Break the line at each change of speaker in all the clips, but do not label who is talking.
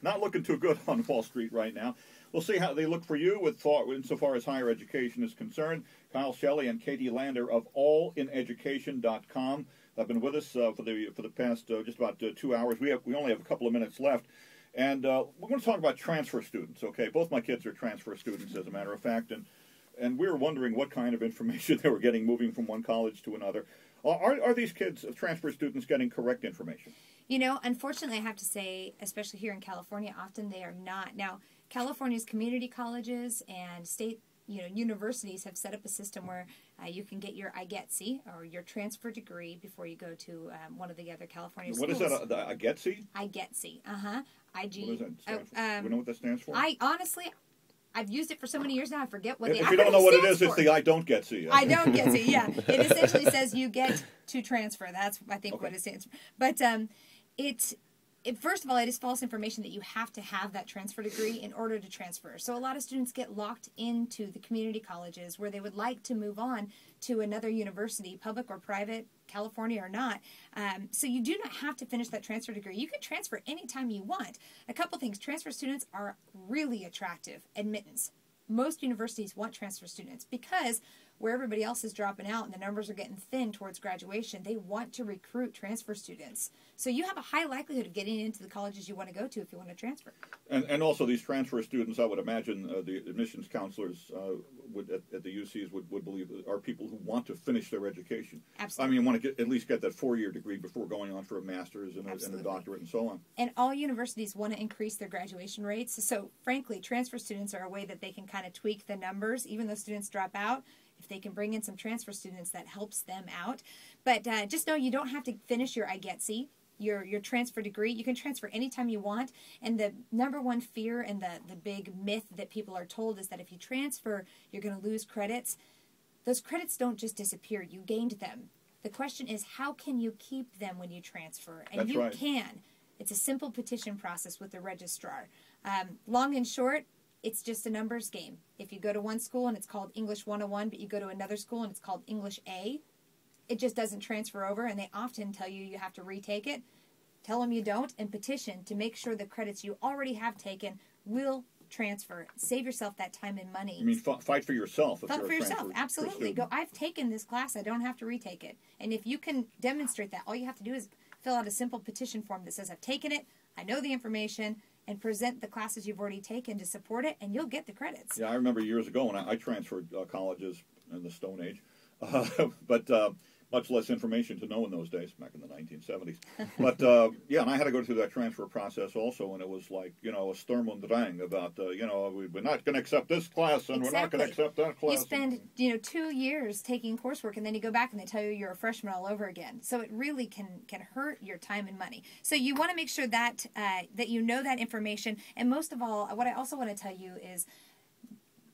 not looking too good on Wall Street right now. We'll see how they look for you insofar as higher education is concerned. Kyle Shelley and Katie Lander of allineducation.com have been with us for the past just about 2 hours. We only have a couple of minutes left. And we're going to talk about transfer students, okay? Both my kids are transfer students, as a matter of fact, and we were wondering what kind of information they were getting moving from one college to another. Are these kids, transfer students, getting correct information?
You know, unfortunately, I have to say, especially here in California, often they are not. Now, California's community colleges and state universities have set up a system where you can get your IGETC, or your transfer degree, before you go to one of the other California schools.
What is that, the IGETC?
IGETC, IG.
What does that stand for? Do you know what that stands for?
I've used it for so many years now, I forget what
the acronym stands for. If you don't know what it is, it's the I don't get see.
I don't get see, yeah. It essentially says you get to transfer. That's, I think, what it stands for. But first of all, it is false information that you have to have that transfer degree in order to transfer. So a lot of students get locked into the community colleges where they would like to move on to another university, public or private, California or not. So you do not have to finish that transfer degree. You can transfer anytime you want. A couple things. Transfer students are really attractive admittance. Most universities want transfer students because where everybody else is dropping out and the numbers are getting thin towards graduation, they want to recruit transfer students. So you have a high likelihood of getting into the colleges you want to go to if you want to transfer.
And also these transfer students, I would imagine the admissions counselors at the UCs would believe are people who want to finish their education.
Absolutely.
I mean, want to at least get that 4-year degree before going on for a master's and a doctorate and so on.
And all universities want to increase their graduation rates. So frankly, transfer students are a way that they can kind of tweak the numbers, even though students drop out. If they can bring in some transfer students, that helps them out. But just know you don't have to finish your IGETC, your transfer degree. You can transfer anytime you want. And the number one fear and the big myth that people are told is that if you transfer, you're going to lose credits. Those credits don't just disappear. You gained them. The question is, how can you keep them when you transfer? And
That's right.
can. It's a simple petition process with the registrar. Long and short, it's just a numbers game. If you go to one school and it's called English 101, but you go to another school and it's called English A, it just doesn't transfer over, and they often tell you you have to retake it. Tell them you don't, and petition to make sure the credits you already have taken will transfer. Save yourself that time and money.
You mean fight for yourself?
Fight for yourself, absolutely. Go, I've taken this class, I don't have to retake it. And if you can demonstrate that, all you have to do is fill out a simple petition form that says, I've taken it, I know the information, and present the classes you've already taken to support it, and you'll get the credits.
Yeah, I remember years ago when I transferred colleges in the Stone Age, but much less information to know in those days, back in the 1970s. But, yeah, and I had to go through that transfer process also, and it was like, a Sturm und Drang about, we're not going to accept this class, and we're not going to accept that class.
You spend, 2 years taking coursework, and then you go back and they tell you you're a freshman all over again. So it really can hurt your time and money. So you want to make sure that, that you know that information. And most of all, what I also want to tell you is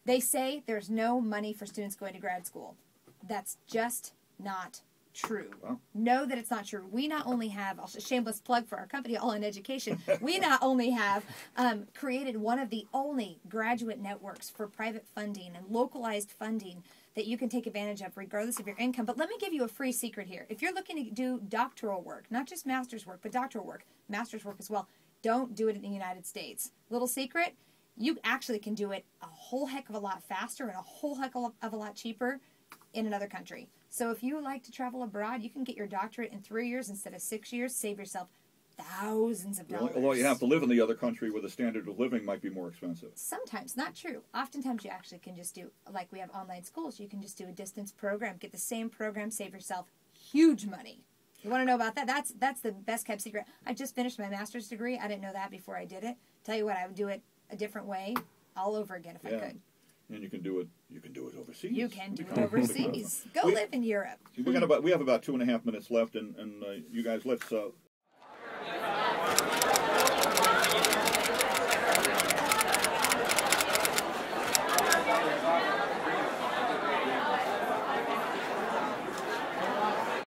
they say there's no money for students going to grad school. That's just not true.
Well,
know that it's not true. We not only have, a shameless plug for our company, All in Education, we not only have created one of the only graduate networks for private funding and localized funding that you can take advantage of regardless of your income. But let me give you a free secret here. If you're looking to do doctoral work, not just master's work, but doctoral work, master's work as well, don't do it in the United States. Little secret, you actually can do it a whole heck of a lot faster and a whole heck of a lot cheaper in another country. So if you like to travel abroad, you can get your doctorate in 3 years instead of 6 years. Save yourself thousands of dollars.
Although you have to live in the other country where the standard of living might be more expensive.
Sometimes, not true. Oftentimes you actually can just do, like we have online schools, you can just do a distance program, get the same program, save yourself huge money. You want to know about that? That's the best kept secret. I just finished my master's degree. I didn't know that before I did it. Tell you what, I would do it a different way all over again if I could.
And you can do it overseas.
You can do it overseas. Go live in Europe.
We have about 2.5 minutes left, and you guys, let's